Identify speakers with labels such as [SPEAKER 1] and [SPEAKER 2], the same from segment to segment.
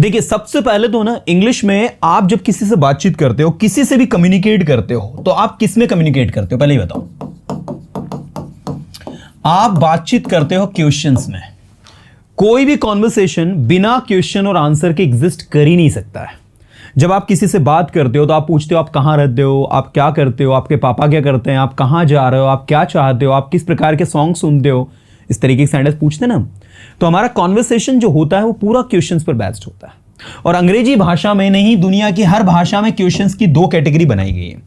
[SPEAKER 1] देखिए, सबसे पहले तो ना इंग्लिश में आप जब किसी से बातचीत करते हो, किसी से भी कम्युनिकेट करते हो, तो आप किस में कम्युनिकेट करते हो पहले ही बताओ। आप बातचीत करते हो क्वेश्चंस में। कोई भी कॉन्वर्सेशन बिना क्वेश्चन और आंसर के एग्जिस्ट कर ही नहीं सकता है। जब आप किसी से बात करते हो तो आप पूछते हो आप कहाँ रहते हो, आप क्या करते हो, आपके पापा क्या करते हैं, आप कहाँ जा रहे हो, आप क्या चाहते हो, आप किस प्रकार के सॉन्ग सुनते हो, इस तरीके के सेंटेंस पूछते हैं ना। तो हमारा कॉन्वर्सेशन जो होता है वो पूरा क्वेश्चंस पर बेस्ड होता है। और अंग्रेजी भाषा में नहीं, दुनिया की हर भाषा में क्वेश्चंस की दो कैटेगरी बनाई गई है।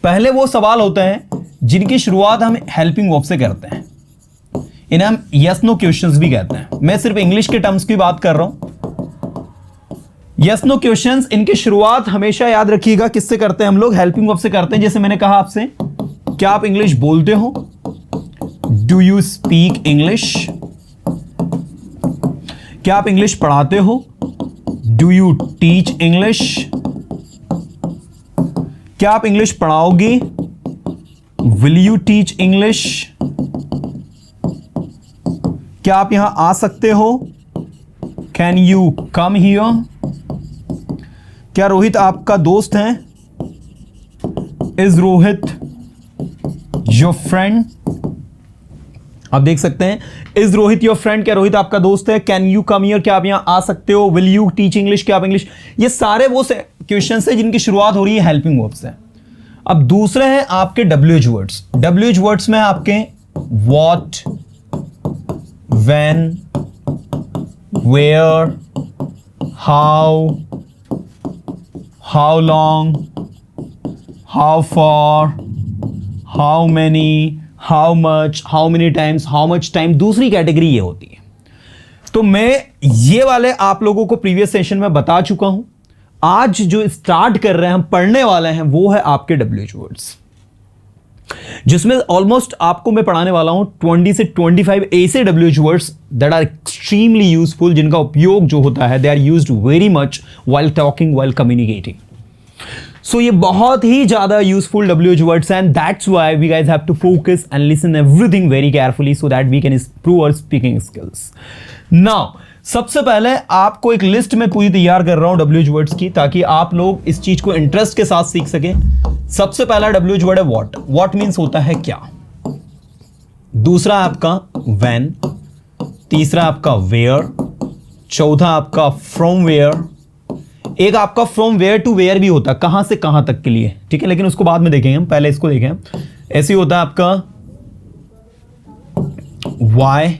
[SPEAKER 1] पहले वो सवाल होते हैं जिनकी शुरुआत हम हेल्पिंग वर्ब से करते हैं, इन्हें हम यस नो क्वेश्चंस भी कहते हैं। मैं सिर्फ इंग्लिश के टर्म्स की बात कर रहा हूं। यस नो क्वेश्चंस, इनकी शुरुआत हमेशा याद रखिएगा किससे करते हैं हम लोग, हेल्पिंग वर्ब से करते हैं। जैसे मैंने कहा आपसे, क्या आप इंग्लिश बोलते हो, डू यू स्पीक इंग्लिश। क्या आप इंग्लिश पढ़ाते हो, डू यू टीच इंग्लिश। क्या आप इंग्लिश पढ़ाओगे, विल यू टीच इंग्लिश। क्या आप यहां आ सकते हो, कैन यू कम हियर। क्या रोहित आपका दोस्त है, इज रोहित योर फ्रेंड। आप देख सकते हैं, इज रोहित योर फ्रेंड, क्या रोहित आपका दोस्त है। कैन यू कम हियर, क्या आप यहां आ सकते हो। विल यू टीच इंग्लिश, क्या आप इंग्लिश। ये सारे वो क्वेश्चन है जिनकी शुरुआत हो रही है हेल्पिंग वर्ब से। अब दूसरे हैं आपके WH वर्ड्स। WH वर्ड्स में आपके what, when, where, how long, how far, how many, how much, how many times, how much time, दूसरी कैटेगरी ये होती है। तो मैं ये वाले आप लोगों को प्रीवियस सेशन में बता चुका हूं। आज जो स्टार्ट कर रहे हैं, हम पढ़ने वाले हैं, वो है आपके WH वर्ड्स, जिसमें ऑलमोस्ट आपको मैं पढ़ाने वाला हूं 20 से 25 ऐसे WH words that are extremely useful, जिनका उपयोग जो होता है, they are used very much while talking, while communicating. So ये बहुत ही ज्यादा useful WH words and that's why we guys have to focus and listen everything very carefully so that we can improve our speaking skills. Now सबसे पहले आपको एक list में पूरी तैयार कर रहा हूं WH वर्ड्स की, ताकि आप लोग इस चीज को इंटरेस्ट के साथ सीख सकें। सबसे पहला WH वर्ड है व्हाट। व्हाट मींस होता है क्या। दूसरा आपका व्हेन, तीसरा आपका वेयर, चौथा आपका फ्रॉम वेयर, एक आपका फ्रॉम वेयर टू वेयर भी होता है, कहां से कहां तक के लिए, ठीक है, लेकिन उसको बाद में देखेंगे हम, पहले इसको देखें। ऐसे होता है आपका व्हाई,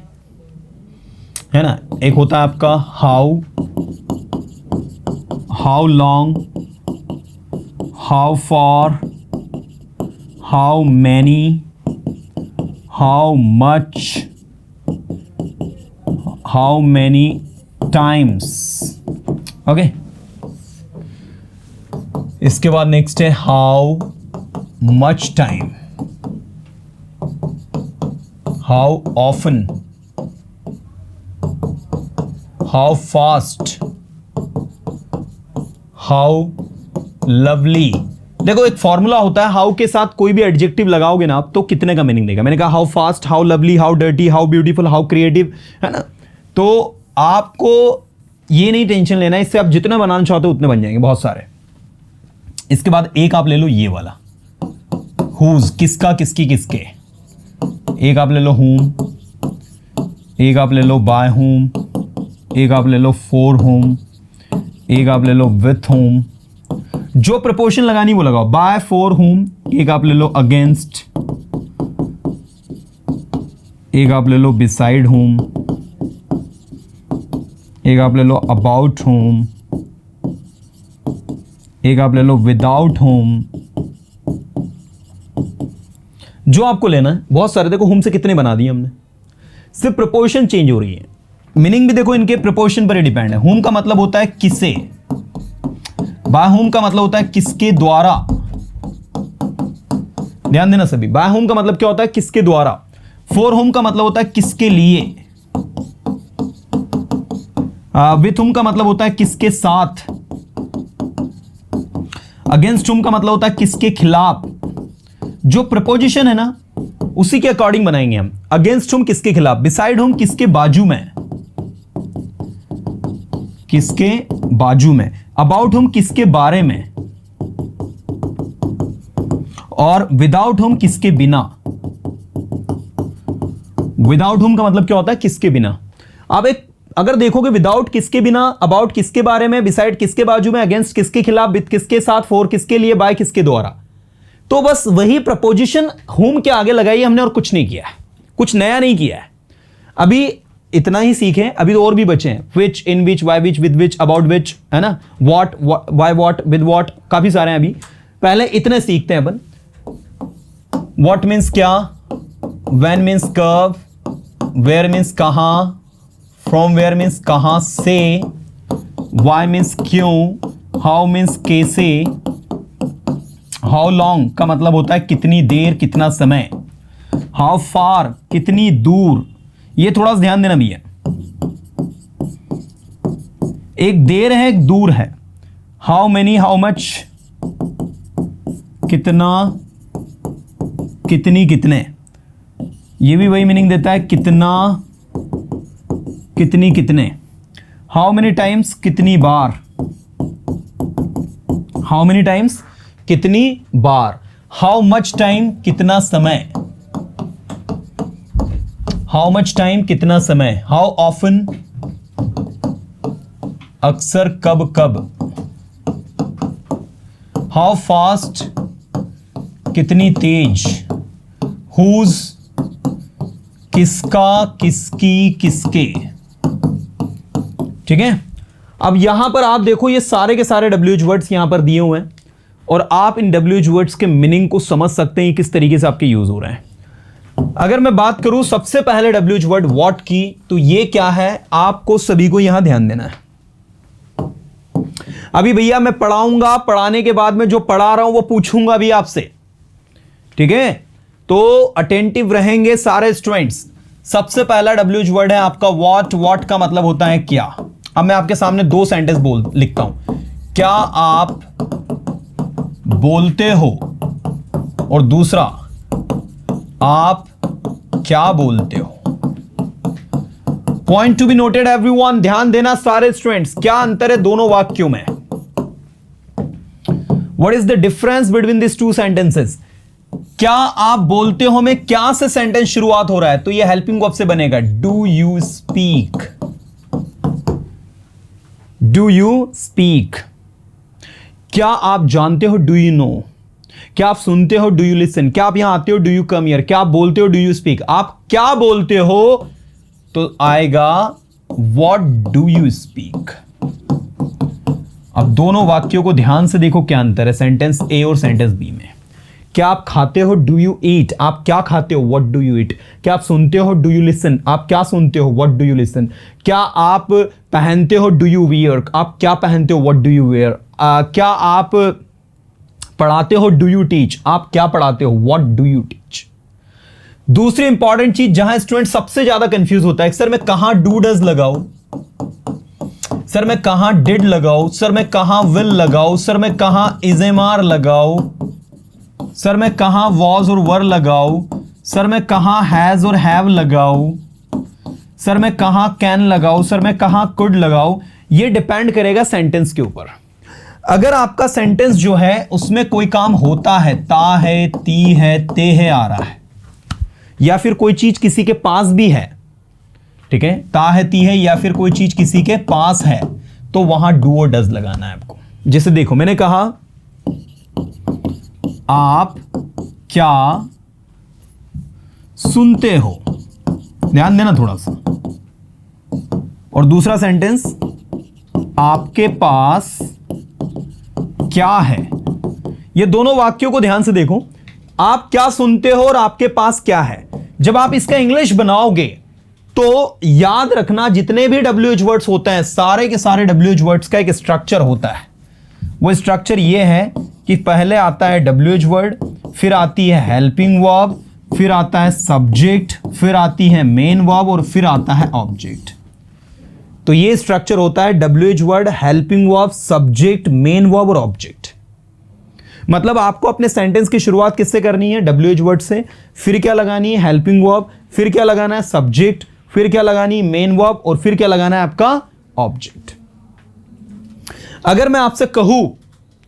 [SPEAKER 1] है ना, एक होता है आपका how, how long, how for, how many, how much, how many times. Okay, इसके बाद नेक्स्ट है how much time, how often, how fast, how lovely. देखो एक फॉर्मूला होता है, हाउ के साथ कोई भी एडजेक्टिव लगाओगे ना आप तो कितने का मीनिंग देगा। मैंने कहा how fast, how lovely, how dirty, how beautiful, how creative, है ना। तो आपको ये नहीं टेंशन लेना है, इससे आप जितना बनाना चाहते हो उतने बन जाएंगे, बहुत सारे। इसके बाद एक आप ले लो ये वाला, हुज, किसका, किसकी, किसके। एक आप ले लो whom, एक आप ले लो by whom, एक आप ले लो for whom, एक आप ले लो with whom। जो प्रपोर्शन लगानी वो लगाओ, by, for whom। एक आप ले लो against, एक आप ले लो beside whom, एक आप ले लो about whom, एक आप ले लो विदाउट होम। जो आपको लेना है, बहुत सारे देखो होम से कितने बना दिए हमने, सिर्फ प्रपोर्शन चेंज हो रही है, मीनिंग भी देखो इनके प्रपोर्शन पर ही डिपेंड है। होम का मतलब होता है किसे, बाय होम का मतलब होता है किसके द्वारा। ध्यान देना सभी, बाय होम का मतलब क्या होता है, किसके द्वारा। फॉर होम का मतलब होता है किसके लिए। विथ होम का मतलब होता है किसके साथ। अगेंस्ट होम का मतलब होता है किसके खिलाफ। जो प्रपोजिशन है ना उसी के अकॉर्डिंग बनाएंगे हम। अगेंस्ट होम किसके खिलाफ, बिसाइड होम किसके बाजू में, किसके बाजू में, अबाउट होम किसके बारे में, और विदाउट होम किसके बिना। विदाउट होम का मतलब क्या होता है, किसके बिना। अब एक अगर देखोगे विदाउट किसके बिना, अबाउट किसके बारे में, बिसाइड किसके बाजू में, अगेंस्ट किसके खिलाफ, विद किसके साथ, फॉर किसके लिए, बाय किसके द्वारा। तो बस वही प्रपोजिशन होम के आगे लगाई हमने और कुछ नहीं किया है, कुछ नया नहीं किया है। अभी इतना ही सीखे, अभी तो और भी बचे हैं, which, in which, why which, with which, about which, है ना, what, why what, with what, काफी सारे हैं। अभी पहले इतने सीखते हैं अपन। वॉट मीन्स क्या, व्हेन मीन्स कब, वेयर मीन्स कहां, फ्रॉम वेयर मीन्स कहां से, वाई मीन्स क्यों, हाउ मीन्स कैसे, हाउ लॉन्ग का मतलब होता है कितनी देर, कितना समय, हाउ फार कितनी दूर, ये थोड़ा सा ध्यान देना भी है, एक देर है एक दूर है। हाउ मेनी, हाउ मच कितना, कितनी, कितने, ये भी वही मीनिंग देता है, कितना, कितनी, कितने। हाउ मेनी टाइम्स कितनी बार, हाउ मेनी टाइम्स कितनी बार। हाउ मच टाइम कितना समय, हाउ मच टाइम कितना समय। हाउ ऑफन अक्सर, कब कब। हाउ फास्ट कितनी तेज। हुज किसका, किसकी, किसके। ठीक है, अब यहां पर आप देखो ये सारे के सारे WH वर्ड्स यहां पर दिए हुए हैं और आप इन WH वर्ड्स के मीनिंग को समझ सकते हैं किस तरीके से आपके यूज हो रहे हैं। अगर मैं बात करूं सबसे पहले WH वर्ड व्हाट की, तो ये क्या है, आपको सभी को यहां ध्यान देना है। अभी भैया मैं पढ़ाऊंगा, पढ़ाने के बाद में जो पढ़ा रहा हूं वो पूछूंगा भी आपसे, ठीक है, तो अटेंटिव रहेंगे सारे स्टूडेंट्स। सबसे पहला WH वर्ड है आपका व्हाट। व्हाट का मतलब होता है क्या। अब मैं आपके सामने दो सेंटेंस लिखता हूं। क्या आप बोलते हो, और दूसरा आप क्या बोलते हो। Point to be noted everyone, ध्यान देना सारे स्टूडेंट्स। क्या अंतर है दोनों वाक्यों में, what is the difference between this two sentences. क्या आप बोलते हो में क्या से सेंटेंस शुरुआत हो रहा है, तो ये हेल्पिंग वर्ब से बनेगा। Do you speak, do you speak. क्या आप जानते हो, डू यू नो। क्या आप सुनते हो, डू यू लिसन। क्या आप यहां आते हो, डू यू कम हियर। क्या आप बोलते हो, डू यू स्पीक। आप क्या बोलते हो तो आएगा व्हाट डू यू स्पीक। अब दोनों वाक्यों को ध्यान से देखो क्या अंतर है सेंटेंस ए और सेंटेंस बी में। क्या आप खाते हो, डू यू ईट। आप क्या खाते हो, व्हाट डू यू ईट। क्या आप सुनते हो, डू यू लिसन। आप क्या सुनते हो, व्हाट डू यू लिसन। क्या आप पहनते हो, डू यू वियर। आप क्या पहनते हो, व्हाट डू यू वेयर। क्या आप पढ़ाते हो, डू यू टीच। आप क्या पढ़ाते हो, व्हाट डू यू टीच। दूसरी इंपॉर्टेंट चीज जहां स्टूडेंट सबसे ज्यादा कंफ्यूज होता है, सर मैं कहां डू डज लगाऊं, सर मैं कहां डिड लगाऊं, सर मैं कहां विल लगाऊं, सर मैं कहां इज एम आर लगाऊं, सर मैं कहां वॉज और वर लगाऊं, सर मैं कहां हैज और हैव लगाऊं, सर मैं कहां कैन लगाऊं, सर मैं कहां कुड लगाऊं। ये डिपेंड करेगा सेंटेंस के ऊपर। अगर आपका सेंटेंस जो है उसमें कोई काम होता है, ता है, ती है, ते है आ रहा है, या फिर कोई चीज किसी के पास भी है, ठीक है, ता है, ती है, या फिर कोई चीज किसी के पास है, तो वहां डू और डज लगाना है आपको। जैसे देखो मैंने कहा आप क्या सुनते हो, ध्यान देना थोड़ा सा। और दूसरा सेंटेंस आपके पास क्या है। ये दोनों वाक्यों को ध्यान से देखो। आप क्या सुनते हो और आपके पास क्या है। जब आप इसका इंग्लिश बनाओगे तो याद रखना जितने भी WH वर्ड्स होते हैं, सारे के सारे WH वर्ड्स का एक स्ट्रक्चर होता है। वो स्ट्रक्चर ये है कि पहले आता है WH वर्ड, फिर आती है हेल्पिंग वर्ब, फिर आता है सब्जेक्ट, फिर आती है मेन वर्ब और फिर आता है ऑब्जेक्ट। तो ये स्ट्रक्चर होता है WH word, helping verb, subject, main verb और ऑब्जेक्ट। मतलब आपको अपने सेंटेंस की शुरुआत किससे करनी है, WH वर्ड से, फिर क्या लगानी है, हेल्पिंग वर्ब, फिर क्या लगाना है, सब्जेक्ट, फिर क्या लगानी है, मेन वर्ब और फिर क्या लगाना है आपका ऑब्जेक्ट। अगर मैं आपसे कहूं,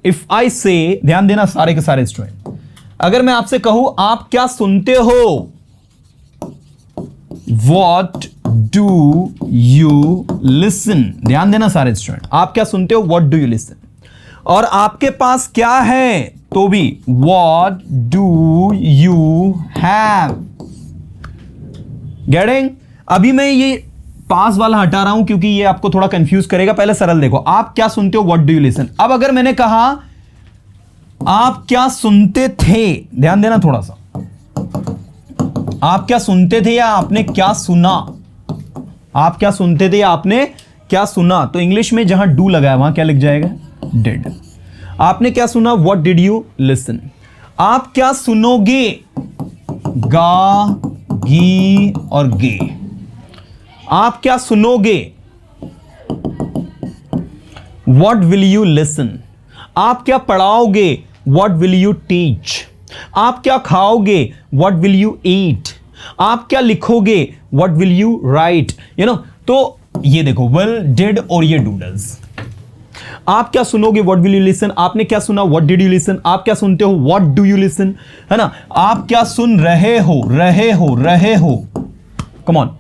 [SPEAKER 1] इफ आई से, ध्यान देना सारे के सारे स्टूडेंट, अगर मैं आपसे कहूं आप क्या सुनते हो, वॉट डू यू लिसन, ध्यान देना सारे स्टूडेंट, आप क्या सुनते हो, वॉट डू यू लिसन, और आपके पास क्या है तो भी what do you have. Getting? अभी मैं ये पास वाला हटा रहा हूं क्योंकि ये आपको थोड़ा कंफ्यूज करेगा। पहले सरल देखो, आप क्या सुनते हो, व्हाट डू यू लिसन। अब अगर मैंने कहा आप क्या सुनते थे, ध्यान देना थोड़ा सा, आप क्या सुनते थे या आपने क्या सुना, आप क्या सुनते थे या आपने क्या सुना, तो इंग्लिश में जहां डू लगाया वहां क्या लिख जाएगा, डिड। आपने क्या सुना, व्हाट डिड यू लिसन। आप क्या सुनोगे, गा, गी और गे। आप क्या सुनोगे, व्हाट विल यू लिसन। आप क्या पढ़ाओगे, व्हाट विल यू टीच। आप क्या खाओगे, व्हाट विल यू ईट। आप क्या लिखोगे, व्हाट विल यू राइट। तो ये देखो, विल, डिड और ये डू डज। आप क्या सुनोगे, व्हाट विल यू लिसन। आपने क्या सुना, व्हाट डिड यू लिसन। आप क्या सुनते हो, व्हाट डू यू लिसन, है ना। आप क्या सुन रहे हो, रहे हो, कम ऑन।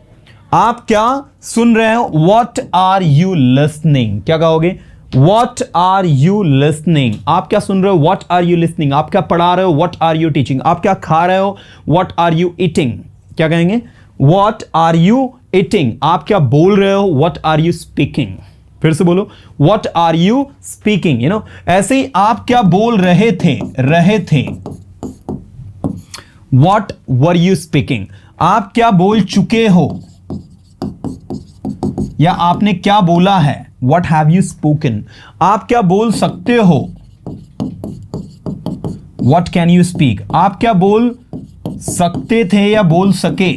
[SPEAKER 1] आप क्या सुन रहे हो, व्हाट आर यू लिसनिंग। क्या कहोगे, व्हाट आर यू लिसनिंग। आप क्या सुन रहे हो, व्हाट आर यू लिसनिंग। आप क्या पढ़ा रहे हो, व्हाट आर यू टीचिंग। आप क्या खा रहे हो, व्हाट आर यू ईटिंग। क्या कहेंगे, व्हाट आर यू ईटिंग। आप क्या बोल रहे हो, व्हाट आर यू स्पीकिंग। फिर से बोलो, व्हाट आर यू स्पीकिंग। ऐसे ही आप क्या बोल रहे थे, व्हाट वर यू स्पीकिंग। आप क्या बोल चुके हो या आपने क्या बोला है, व्हाट हैव यू स्पोकन। आप क्या बोल सकते हो, व्हाट कैन यू स्पीक। आप क्या बोल सकते थे या बोल सके,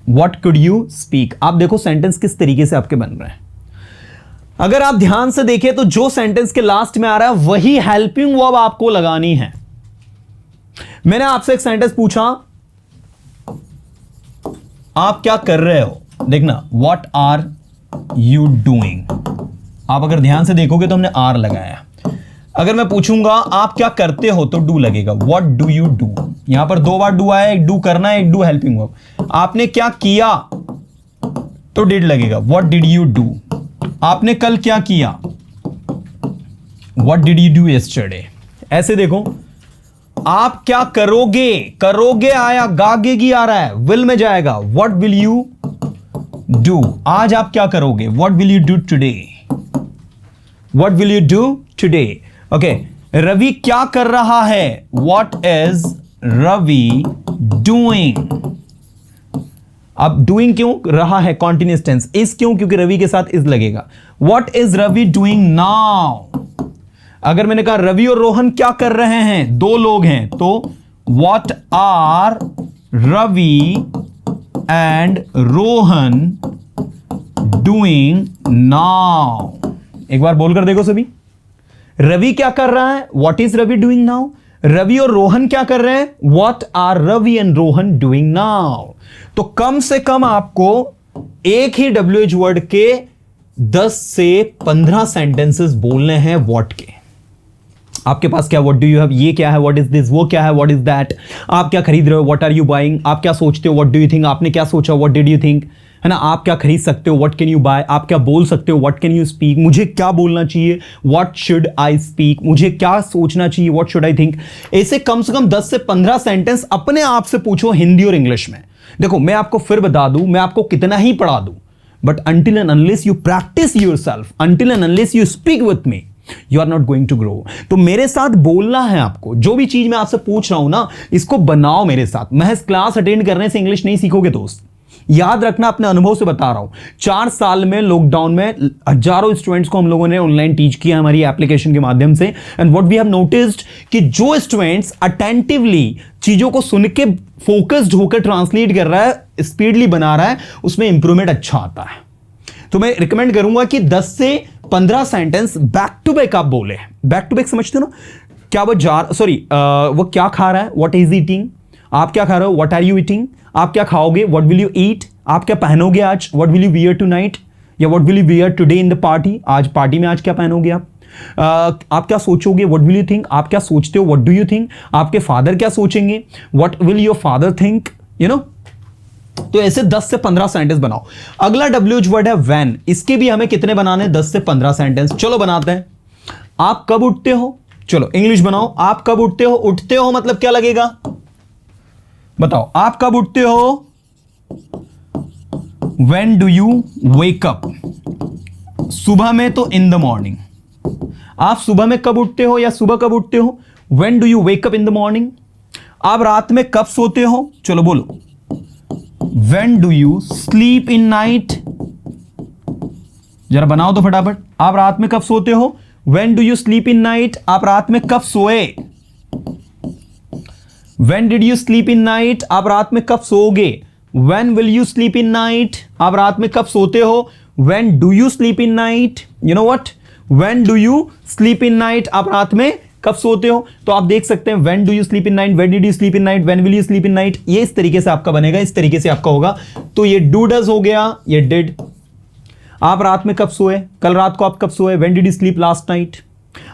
[SPEAKER 1] व्हाट कुड यू स्पीक। आप देखो सेंटेंस किस तरीके से आपके बन रहे हैं। अगर आप ध्यान से देखें तो जो सेंटेंस के लास्ट में आ रहा है वही हेल्पिंग वर्ब आपको लगानी है। मैंने आपसे एक सेंटेंस पूछा, आप क्या कर रहे हो, देखना व्हाट आर यू डूइंग। आप अगर ध्यान से देखोगे तो हमने आर लगाया। अगर मैं पूछूंगा आप क्या करते हो तो डू लगेगा, व्हाट डू यू डू। यहां पर दो बार डू आया, एक डू करना है, एक डू हेल्पिंग वर्ब। आपने क्या किया तो डिड लगेगा, व्हाट डिड यू डू। आपने कल क्या किया, what did you do yesterday. ऐसे देखो, आप क्या करोगे, करोगे आया, गागेगी आ रहा है, विल में जाएगा, व्हाट विल यू डू। आज आप क्या करोगे, what will you do today, what will you do today. Okay, Ravi क्या कर रहा है, व्हाट इज रवि डूइंग। अब डूइंग क्यों रहा है, कॉन्टिन्यूअस टेंस। इज क्यों, क्योंकि रवि के साथ इज लगेगा। What is Ravi doing now. अगर मैंने कहा रवि और रोहन क्या कर रहे हैं, दो लोग हैं, तो what are Ravi and Rohan doing now. एक बार बोलकर देखो सभी, रवि क्या कर रहा है, what is Ravi doing now. Ravi और रोहन क्या कर रहे हैं, what are Ravi and Rohan doing now. तो कम से कम आपको एक ही WH वर्ड के 10 से 15 सेंटेंसेस बोलने हैं व्हाट के। आपके पास क्या, व्हाट डू यू हैव, ये क्या है, व्हाट इज दिस, वो क्या है, व्हाट इज दैट। आप क्या खरीद रहे हो, व्हाट आर यू बाइंग। आप क्या सोचते हो, व्हाट डू यू थिंक। आपने क्या सोचा, व्हाट डिड यू थिंक, है ना। आप क्या खरीद सकते हो, व्हाट कैन यू बाय। आप क्या बोल सकते हो, व्हाट कैन यू स्पीक। मुझे क्या बोलना चाहिए, व्हाट शुड आई स्पीक। मुझे क्या सोचना चाहिए, व्हाट शुड आई थिंक। ऐसे कम से कम 10 से 15 सेंटेंस अपने आप से पूछो हिंदी और इंग्लिश में। देखो मैं आपको फिर बता दूं, मैं आपको कितना ही पढ़ा दूं, but until and unless you practice yourself, until and unless you speak with me, you are not going to grow। तो मेरे साथ बोलना है आपको। जो भी चीज मैं आपसे पूछ रहा हूं ना, इसको बनाओ मेरे साथ। महज क्लास अटेंड करने से इंग्लिश नहीं सीखोगे दोस्त। याद रखना, अपने अनुभव से बता रहा हूं। 4 साल में लॉकडाउन में हजारों स्टूडेंट्स को हम लोगों ने ऑनलाइन टीच किया हमारी एप्लीकेशन के माध्यम से। And what we have noticed कि जो स्टूडेंट्स अटेंटिवली चीजों को सुन के फोकस्ड होकर ट्रांसलेट कर रहा है, स्पीडली बना रहा है, उसमें इंप्रूवमेंट अच्छा आता है। तो मैं रिकमेंड करूंगा कि 10 से 15 सेंटेंस बैक टू बैक आप बोले। बैक टू बैक समझते हो ना, क्या वो वो क्या खा रहा है, व्हाट इज ईटिंग। आप क्या खा रहे हो, व्हाट आर यू ईटिंग। आप क्या खाओगे, व्हाट विल यू ईट। आप क्या पहनोगे आज, what will you wear tonight. या what will you wear today in the party, आज पार्टी में आज क्या पहनोगे आप? आप क्या सोचोगे, व्हाट विल यू थिंक, आप क्या सोचते हो, व्हाट डू यू थिंक, आपके फादर क्या सोचेंगे, what will your father think, you know. तो ऐसे 10 से 15 सेंटेंस बनाओ। अगला WH वर्ड है व्हेन, इसके भी हमें कितने बनाने, 10 से 15 सेंटेंस। चलो बनाते हैं। आप कब उठते हो, चलो इंग्लिश बनाओ। आप कब उठते हो, उठते हो मतलब क्या लगेगा, बताओ आप कब उठते हो, when do you wake up, सुबह में तो इन द मॉर्निंग। आप सुबह में कब उठते हो या सुबह कब उठते हो, when do you wake up in the morning. आप रात में कब सोते हो, चलो बोलो, when do you sleep in night. जरा बनाओ तो फटाफट। आप रात में कब सोते हो, when do you sleep in night. आप रात में कब सोए, when did you sleep in night. आप रात में कब सोओगे, when will you sleep in night. आप रात में कब सोते हो, when do you sleep in night. You know what, when do you sleep in night, आप रात में कब सोते हो। तो आप देख सकते हैं when do you sleep in night, when did you sleep in night, when will you sleep in night. ये इस तरीके से आपका बनेगा, इस तरीके से आपका होगा। तो ये डू डज हो गया, ये डिड। आप रात में कब सोए, कल रात को आप कब सोए, when did you sleep last night.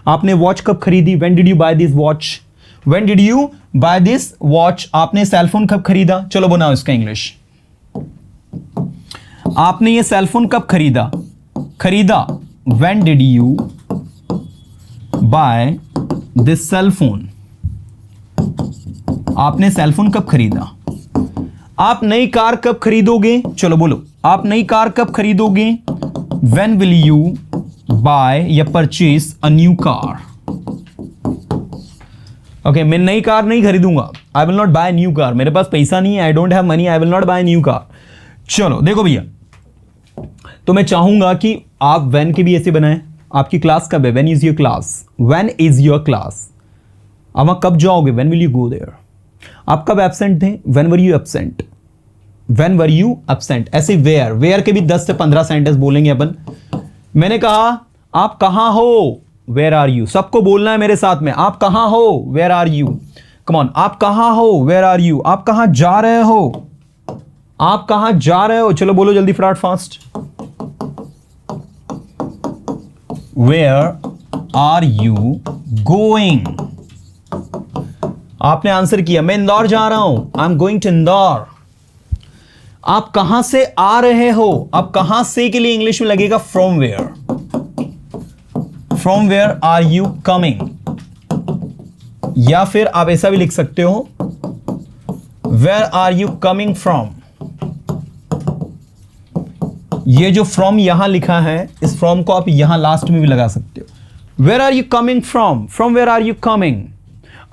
[SPEAKER 1] आपने वॉच कब खरीदी, when did you buy this watch, when did you buy this watch. आपने सेलफोन कब खरीदा, चलो बनाओ इसका इंग्लिश। आपने ये सेलफोन कब खरीदा, खरीदा, when did you buy this cellphone. आपने सेलफोन कब खरीदा। आप नई कार कब खरीदोगे, चलो बोलो, आप नई कार कब खरीदोगे, व्हेन विल यू बाय या purchase a new car. Okay, मैं नई कार नहीं खरीदूंगा, I will not buy new car, मेरे पास पैसा नहीं है, I don't have money, I will not buy new car. चलो देखो भैया, तो मैं चाहूंगा कि आप व्हेन के भी ऐसे बनाएं। आपकी क्लास कब है, when is your class, when is your class. अब आप कब जाओगे, when will you go there. आप कब एब्सेंट थे, when were you absent, when were you absent. ऐसे वेयर, वेयर के भी 10 से 15 सेंटेंस बोलेंगे अपन। मैंने कहा आप कहां हो, वेयर आर यू। सबको बोलना है मेरे साथ में, आप कहां हो, where are you. Come on, आप कहां हो, वेयर आर यू। आप कहां जा रहे हो, आप कहां जा रहे हो, चलो बोलो जल्दी फटाफट fast. Where are you going. आपने आंसर किया, मैं इंदौर जा रहा हूं, I am going to Indore. आप कहां से आ रहे हो, अब कहां से के लिए इंग्लिश में लगेगा from where. From where are you coming, या फिर आप ऐसा भी लिख सकते हो, where are you coming from. ये जो फ्रॉम यहां लिखा है, इस फ्रॉम को आप यहां लास्ट में भी लगा सकते हो। Where are you coming from, from where are you coming.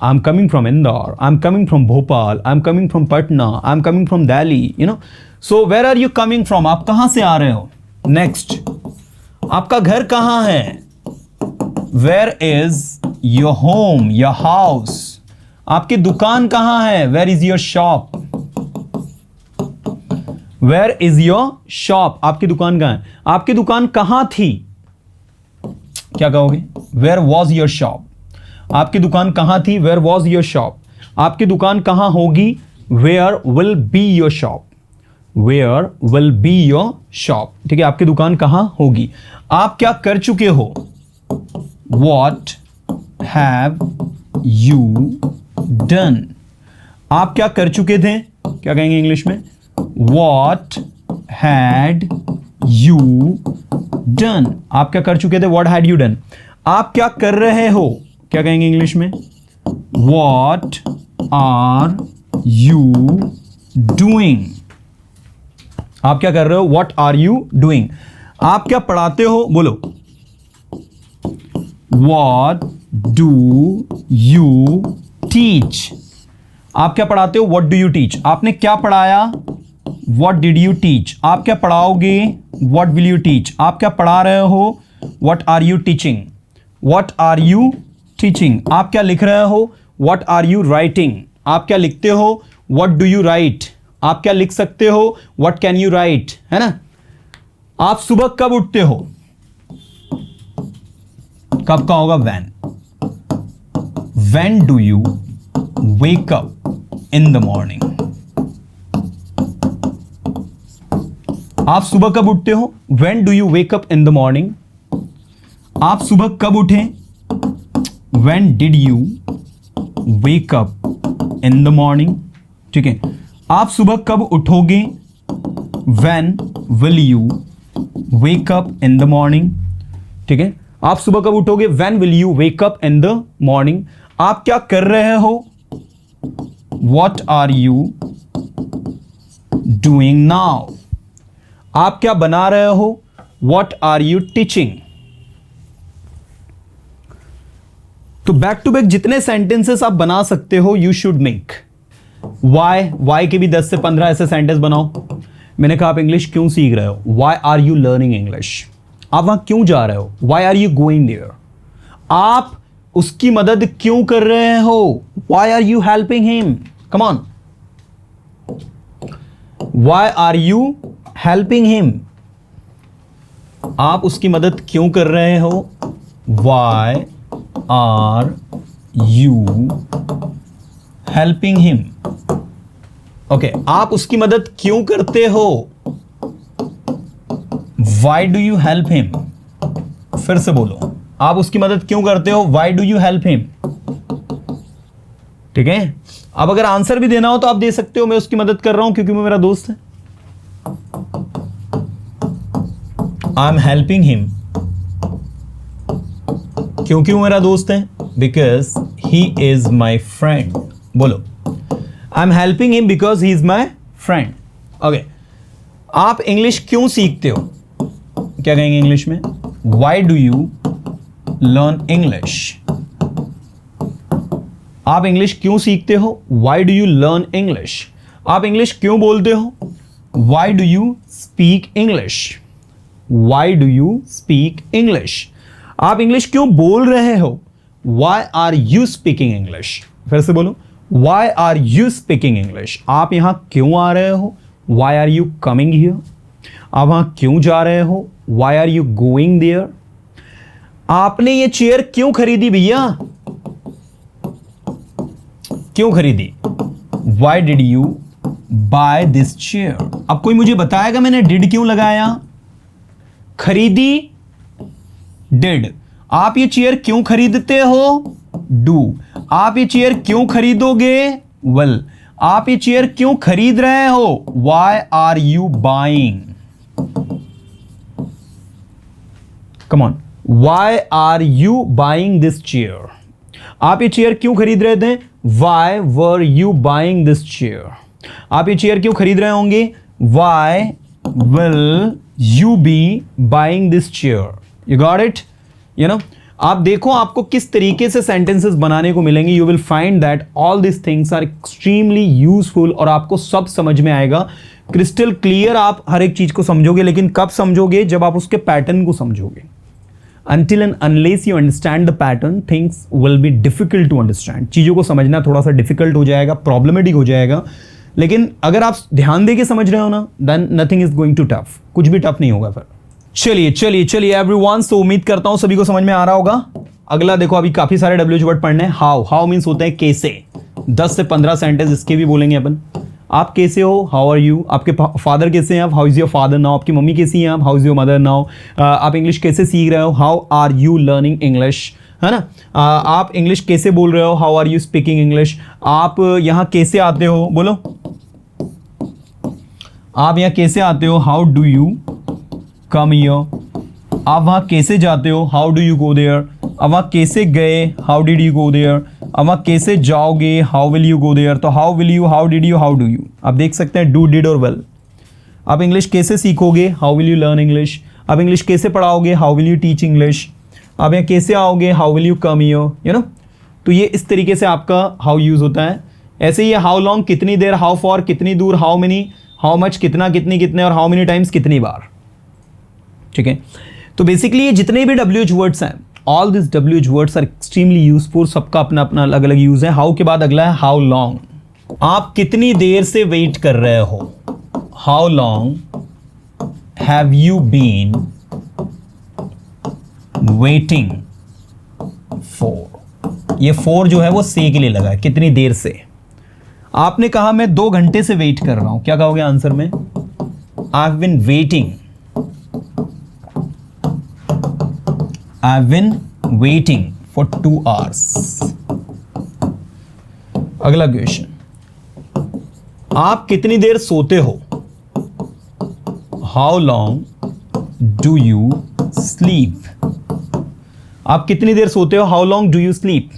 [SPEAKER 1] I am coming from Indore, I am coming from Bhopal, I am coming from Patna, I am coming from Delhi, you know. So where are you coming from, आप कहां से आ रहे हो। Next, आपका घर कहां है, where is your home, your house. आपकी दुकान कहां है, where is your shop. Where is your shop, आपकी दुकान कहां है। आपकी दुकान कहां थी, क्या कहोगे, वेयर वॉज योर शॉप। आपकी दुकान कहां थी, वेयर वॉज योर शॉप। आपकी दुकान कहां होगी, where will be your shop, where will be your shop. ठीक है, आपकी दुकान कहां होगी। आप क्या कर चुके हो, वॉट हैव यू डन। आप क्या कर चुके थे, क्या कहेंगे इंग्लिश में, What had you done। आप क्या कर चुके थे, What had you done। आप क्या कर रहे हो, क्या कहेंगे इंग्लिश में, What are you doing। आप क्या कर रहे हो, What are you doing। आप क्या पढ़ाते हो, बोलो, What do you teach। आप क्या पढ़ाते हो, What do you teach। आपने क्या पढ़ाया, What did you teach। आप क्या पढ़ाओगे, What will you teach। आप क्या पढ़ा रहे हो, What are you teaching। What are you teaching। आप क्या लिख रहे हो, What are you writing। आप क्या लिखते हो, What do you write। आप क्या लिख सकते हो, What can you write, है ना। आप सुबह कब उठते हो, कब का होगा, when। When do you wake up in the morning। आप सुबह कब उठते हो? When do you wake up in the morning? आप सुबह कब उठे? When did you wake up in the morning? ठीक है, आप सुबह कब उठोगे? When will you wake up in the morning? ठीक है, आप सुबह कब उठोगे? When will you wake up in the morning? आप क्या कर रहे हो? What are you doing now? आप क्या बना रहे हो? What are you teaching? तो बैक टू बैक जितने सेंटेंसेस आप बना सकते हो यू शुड मेक. वाई के भी 10 से 15 ऐसे सेंटेंस बनाओ. मैंने कहा आप इंग्लिश क्यों सीख रहे हो? Why are you learning English? आप वहां क्यों जा रहे हो? Why are you going there? आप उसकी मदद क्यों कर रहे हो? Why are you helping him? Come on. Why are you helping him? आप उसकी मदद क्यों कर रहे हो? Why are you helping him? Okay, आप उसकी मदद क्यों करते हो? Why do you help him? फिर से बोलो, आप उसकी मदद क्यों करते हो? Why do you help him? ठीक है, अब अगर आंसर भी देना हो तो आप दे सकते हो, मैं उसकी मदद कर रहा हूं क्योंकि वो मेरा दोस्त है. आई एम हेल्पिंग हिम क्योंकि वो मेरा दोस्त है. Because he is my friend. बोलो, I am helping him because he is my friend. Okay, आप इंग्लिश क्यों सीखते हो? क्या कहेंगे इंग्लिश में? Why do you learn English? आप इंग्लिश क्यों सीखते हो? Why do you learn English? आप इंग्लिश क्यों बोलते हो? Why do you speak English? Why do you speak English? आप इंग्लिश क्यों बोल रहे हो? Why are you speaking English? फिर से बोलो, why are you speaking English? आप यहां क्यों आ रहे हो? Why are you coming here? आप वहां क्यों जा रहे हो? Why are you going there? आपने ये चेयर क्यों खरीदी भैया? क्यों खरीदी? Why did you buy this chair? अब कोई मुझे बताएगा मैंने डिड क्यों लगाया? खरीदी, डिड. आप ये चेयर क्यों खरीदते हो? डू. आप ये चेयर क्यों खरीदोगे? वेल. आप ये चेयर क्यों खरीद रहे हो? Why are you buying? Come on, why are you buying this chair? आप ये चेयर क्यों खरीद रहे थे? Why were you buying this chair? आप ये चेयर क्यों खरीद रहे होंगे? Why will you be buying this chair? You got it? You know, आप देखो आपको किस तरीके से सेंटेंसेस बनाने को मिलेंगे. You will find that all this things are extremely useful और आपको सब समझ में आएगा. क्रिस्टल क्लियर आप हर एक चीज को समझोगे, लेकिन कब समझोगे? जब आप उसके पैटर्न को समझोगे. Until and unless you understand the pattern, things will be difficult to understand. चीज़ों को समझना थोड़ा सा डिफिकल्ट हो जाएगा, प्रॉब्लमेटिक हो जाएगा. लेकिन अगर आप ध्यान देके समझ रहे हो ना, then nothing is going to tough. कुछ भी टफ नहीं होगा फिर. चलिए एवरीवन, सो उम्मीद करता हूँ सभी को समझ में आ रहा होगा. अगला देखो, अभी काफी सारे WH वर्ड पढ़ने हैं. हाउ मीन्स होता है कैसे. 10 से 15 सेंटेंस इसके भी बोलेंगे अपन. आप कैसे हो? How are you? आपके फादर कैसे हैं आप? How is your father now? आपकी मम्मी कैसी हैं आप? How is your mother now? आप इंग्लिश कैसे सीख रहे हो? How are you learning English? है ना. आप इंग्लिश कैसे बोल रहे हो? How are you speaking English? आप यहाँ कैसे आते हो? बोलो, आप यहाँ कैसे आते हो? How do you come here? आप वहाँ कैसे जाते हो? How do you go there? अब वहाँ कैसे गए? How did you go there? अब वहाँ कैसे जाओगे? How will you go there? तो how will you, how did you, how do you. आप देख सकते हैं डू, डिड और वेल. आप इंग्लिश कैसे सीखोगे? How will you learn English? आप इंग्लिश कैसे पढ़ाओगे? How will you teach English? आप यहाँ कैसे आओगे? How will you come here? You know. तो ये इस तरीके से आपका हाउ यूज़ होता है. ऐसे ही हाउ लॉन्ग कितनी देर, हाउ फॉर कितनी दूर, हाउ मेनी, हाउ मच कितना, कितनी, कितने और हाउ मेनी टाइम्स कितनी बार. ठीक है. तो बेसिकली ये जितने भी WH वर्ड्स हैं, all this WH words are extremely useful. सबका अपना अपना अलग अलग यूज है. हाउ के बाद अगला है हाउ लॉन्ग. आप कितनी देर से वेट कर रहे हो? How long have you been waiting for? ये फॉर जो है वो से के लिए लगा है, कितनी देर से. आपने कहा मैं 2 घंटे से वेट कर रहा हूं, क्या कहोगे आंसर में? I've been waiting. I've been waiting for 2 hours. अगला क्वेश्चन, आप कितनी देर सोते हो? How long do you sleep? आप कितनी देर सोते हो? How long do you sleep?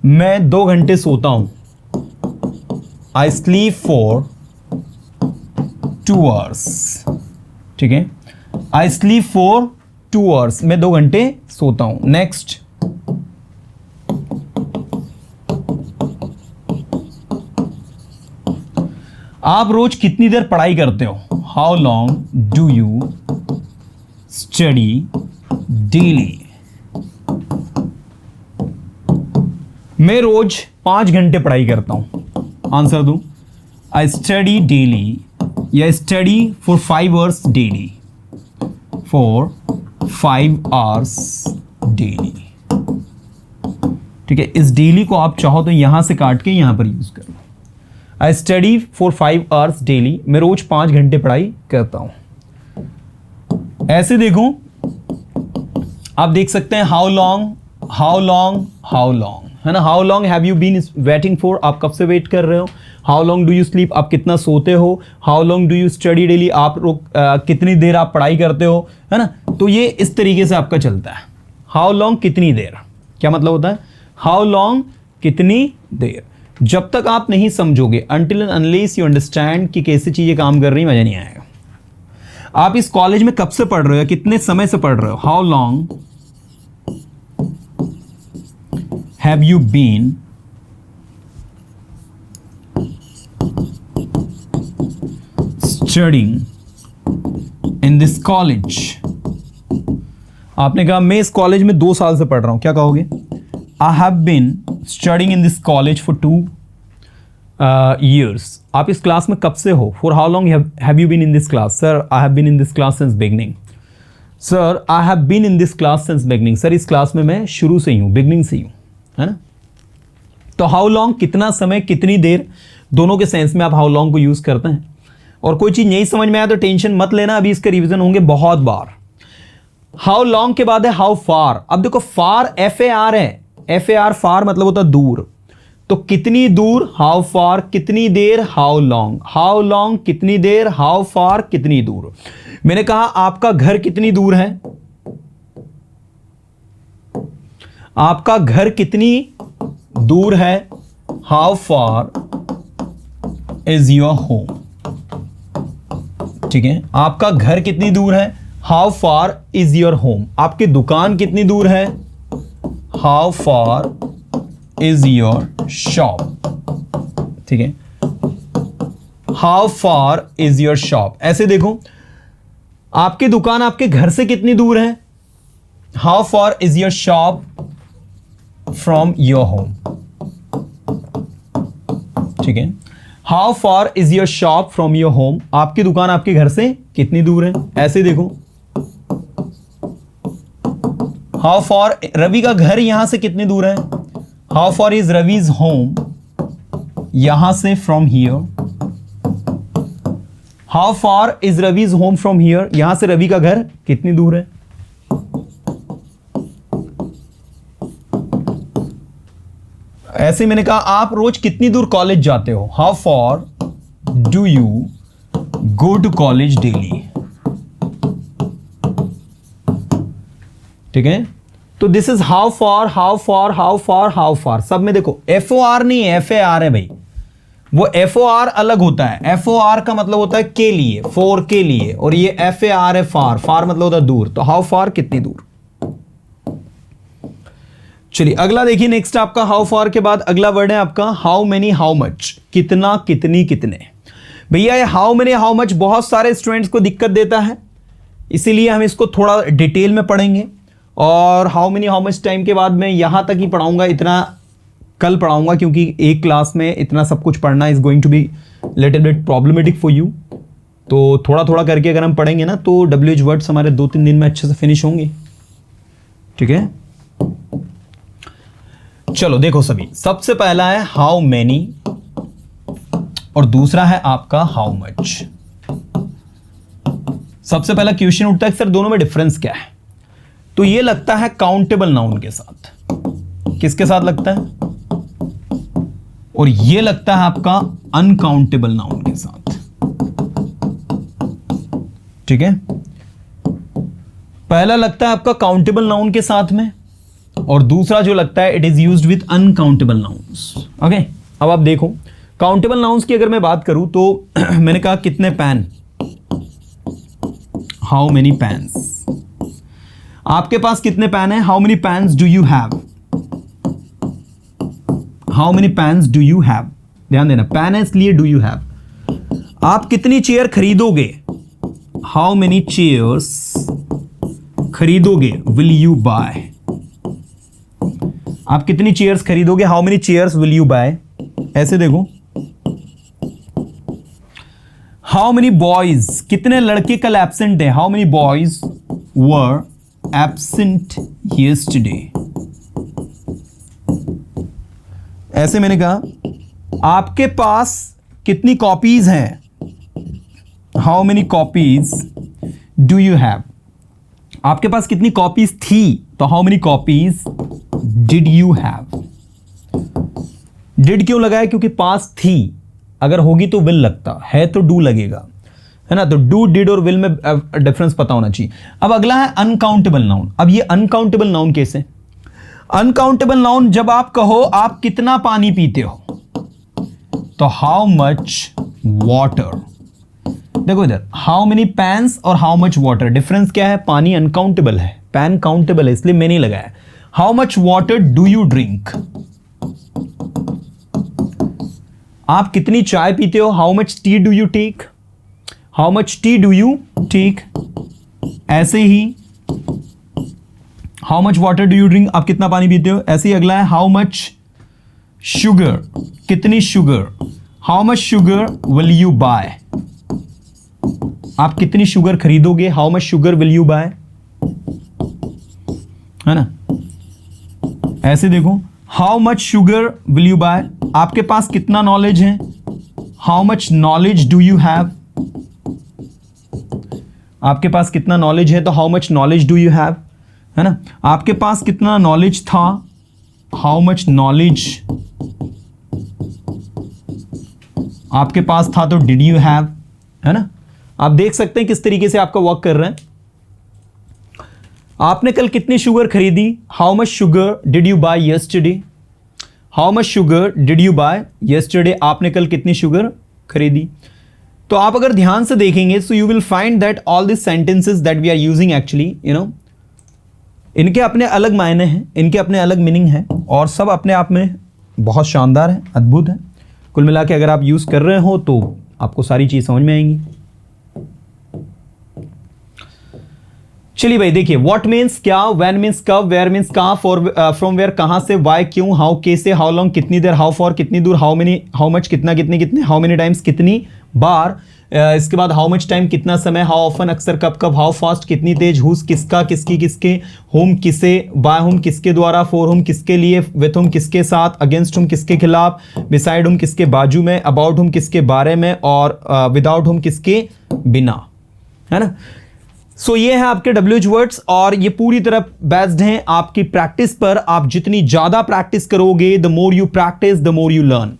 [SPEAKER 1] मैं 2 घंटे सोता हूं. I sleep for 2 hours. ठीक है, I sleep for 2 hours. मैं 2 घंटे सोता हूं. नेक्स्ट, आप रोज कितनी देर पढ़ाई करते हो? How long do you study daily? मैं रोज 5 घंटे पढ़ाई करता हूं. आंसर दूं, आई स्टडी डेली या study for 5 hours daily. For 5 hours daily. ठीक है, इस डेली को आप चाहो तो यहां से काट के यहां पर यूज करो. I study for 5 hours daily. मैं रोज 5 घंटे पढ़ाई करता हूं. ऐसे देखो, आप देख सकते हैं how long, how long, how long, है ना. How long have you been waiting for, आप कब से वेट कर रहे हो. How long do you sleep, आप कितना सोते हो. How long do you study daily, आप कितनी देर आप पढ़ाई करते हो, है ना. तो ये इस तरीके से आपका चलता है. हाउ लॉन्ग कितनी देर, क्या मतलब होता है? हाउ लॉन्ग कितनी देर. जब तक आप नहीं समझोगे, until and unless you understand कि कैसे चीजें काम कर रही, मजा नहीं आएगा. आप इस कॉलेज में कब से पढ़ रहे हो, कितने समय से पढ़ रहे हो. How long have you been studying in this college. आपने कहा मैं इस कॉलेज में 2 साल से पढ़ रहा हूं, क्या कहोगे? I have been studying in this college for 2 years. आप इस क्लास में कब से हो? For how long have you been in this class? Sir I have been in this class since beginning. Sir I have been in this class since beginning. Sir इस class में मैं शुरू से ही हूं, बिगनिंग से ही हूं, है ना. तो हाउ लॉन्ग कितना समय, कितनी देर, दोनों के सेंस में आप हाउ लॉन्ग को यूज करते हैं. और कोई चीज नहीं समझ में आया तो टेंशन मत लेना, अभी इसके रिवीजन होंगे बहुत बार. हाउ लॉन्ग के बाद है हाउ फार. अब देखो फार FAR है. FAR फार मतलब होता है दूर. तो कितनी दूर, हाउ फार. कितनी देर, हाउ लॉन्ग. हाउ लॉन्ग कितनी देर, हाउ फार कितनी दूर. मैंने कहा आपका घर कितनी दूर है, आपका घर कितनी दूर है. How far is your home. ठीक है, आपका घर कितनी दूर है. How far is your home. आपकी दुकान कितनी दूर है. How far is your shop. ठीक है, how far is your shop. ऐसे देखो, आपकी दुकान आपके घर से कितनी दूर है. How far is your shop from your home. ठीक है, how far is your shop from your home. आपकी दुकान आपके घर से कितनी दूर है. ऐसे देखो, हाउ फार रवि का घर यहां से कितनी दूर है. How far is Ravi's home यहां से from here. How far is Ravi's home from here, यहां से रवि का घर कितनी दूर है. ऐसे मैंने कहा आप रोज कितनी दूर कॉलेज जाते हो. How far do you go to college daily. ठीक है, तो this is how far, how far, how far, how far. सब में देखो FOR नहीं है, FAR है भाई. वो FOR अलग होता है. FOR का मतलब होता है के लिए, फॉर के लिए, और ये FAR है फार. फार मतलब होता है दूर. तो हाउ फार कितनी दूर. चलिए अगला देखिए. नेक्स्ट आपका हाउ फार के बाद अगला वर्ड है आपका हाउ मेनी, हाउ मच. कितना, कितनी, कितने. भैया ये हाउ मेनी, हाउ मच बहुत सारे स्टूडेंट्स को दिक्कत देता है, इसीलिए हम इसको थोड़ा डिटेल में पढ़ेंगे. और how many, how much time के बाद मैं यहां तक ही पढ़ाऊंगा, इतना कल पढ़ाऊंगा, क्योंकि एक क्लास में इतना सब कुछ पढ़ना is going to be little bit problematic for you. तो थोड़ा थोड़ा करके अगर हम पढ़ेंगे ना तो WH वर्ड्स हमारे 2-3 दिन में अच्छे से फिनिश होंगे. ठीक है, चलो देखो सभी. सबसे पहला है हाउ मेनी और दूसरा है आपका हाउ मच. सबसे पहला क्वेश्चन उठता है सर दोनों में डिफरेंस क्या है? तो ये लगता है काउंटेबल नाउन के साथ। किसके साथ लगता है? और ये लगता है आपका अनकाउंटेबल नाउन के साथ। ठीक है, पहला लगता है आपका काउंटेबल नाउन के साथ में, और दूसरा जो लगता है it is used with uncountable nouns. Okay, अब आप देखो काउंटेबल नाउन्स की अगर मैं बात करूं तो मैंने कहा कितने पैन, हाउ मेनी पैन्स। आपके पास कितने पैन है? How many pans do you have? How many pans do you have? ध्यान देना, पैन है इसलिए डू यू हैव। आप कितनी चेयर खरीदोगे? हाउ मेनी चेयर्स खरीदोगे? Will you buy? आप कितनी चेयर्स खरीदोगे? How many chairs will you buy? ऐसे देखो, हाउ मेनी बॉयज, कितने लड़के कल एब्सेंट है? How many boys were absent yesterday? ऐसे मैंने कहा आपके पास कितनी कॉपीज हैं? How many copies do you have? आपके पास कितनी कॉपीज थी? तो how many copies did you have? Did क्यों लगाया? क्योंकि पास थी, अगर होगी तो विल लगता है, तो डू लगेगा, है ना। तो डू, डिड और विल में डिफरेंस पता होना चाहिए। अब अगला है अनकाउंटेबल नाउन। अब ये अनकाउंटेबल नाउन कैसे? अनकाउंटेबल नाउन जब आप कहो आप कितना पानी पीते हो, तो हाउ मच वाटर। देखो इधर, हाउ मेनी पैन्स और हाउ मच वाटर, डिफरेंस क्या है? पानी अनकाउंटेबल है, पैन काउंटेबल है, इसलिए मैंने लगाया। How much water do you drink? आप कितनी चाय पीते हो? How much tea do you take? How much tea do you take? ऐसे ही how much water do you drink, आप कितना पानी पीते हो? ऐसे ही अगला है हाउ मच शुगर, कितनी sugar? How much sugar will you buy? आप कितनी शुगर खरीदोगे? How much sugar will you buy? है ना। ऐसे देखो, how much sugar will you buy? आपके पास कितना नॉलेज है? How much knowledge do you have? आपके पास कितना नॉलेज है, तो how much knowledge do you have, है ना। आपके पास कितना नॉलेज था? हाउ मच नॉलेज आपके पास था, तो डिड यू हैव, है ना। आप देख सकते हैं किस तरीके से आपका वर्क कर रहा है। आपने कल कितनी शुगर खरीदी? How much sugar did you buy yesterday? How much sugar did you buy yesterday? आपने कल कितनी शुगर खरीदी? तो आप अगर ध्यान से देखेंगे so you will find that all this sentences that we are using actually इनके अपने अलग मायने हैं, इनके अपने अलग मीनिंग है, और सब अपने आप में बहुत शानदार है, अद्भुत है। कुल मिला के अगर आप यूज कर रहे हो तो आपको सारी चीज समझ में आएंगी। चलिए भाई देखिए, व्हाट मीन्स क्या, व्हेन मीन्स कब, वेयर मीन्स कहां, फॉर फ्रॉम वेयर कहां से, व्हाई क्यों, हाउ कैसे, हाउ लॉन्ग कितनी देर, हाउ फॉर कितनी दूर, हाउ मेनी हाउ मच कितना कितने कितने, हाउ मेनी टाइम्स कितनी बार, इसके बाद हाउ मच टाइम कितना समय, हाउ ऑफन अक्सर कब कब, हाउ फास्ट कितनी तेज, हुस किसका किसकी किसके, होम किसे, बाय होम किसके द्वारा, फॉर होम किसके लिए, विथ होम किसके साथ, अगेंस्ट होम किसके खिलाफ, बिसाइड होम किसके बाजू में, अबाउट होम किसके बारे में, और विदाउट होम किसके बिना, है ना। सो ये है आपके WH वर्ड्स, और ये पूरी तरह बेस्ड हैं आपकी प्रैक्टिस पर। आप जितनी ज्यादा प्रैक्टिस करोगे, the more you practice the more you learn.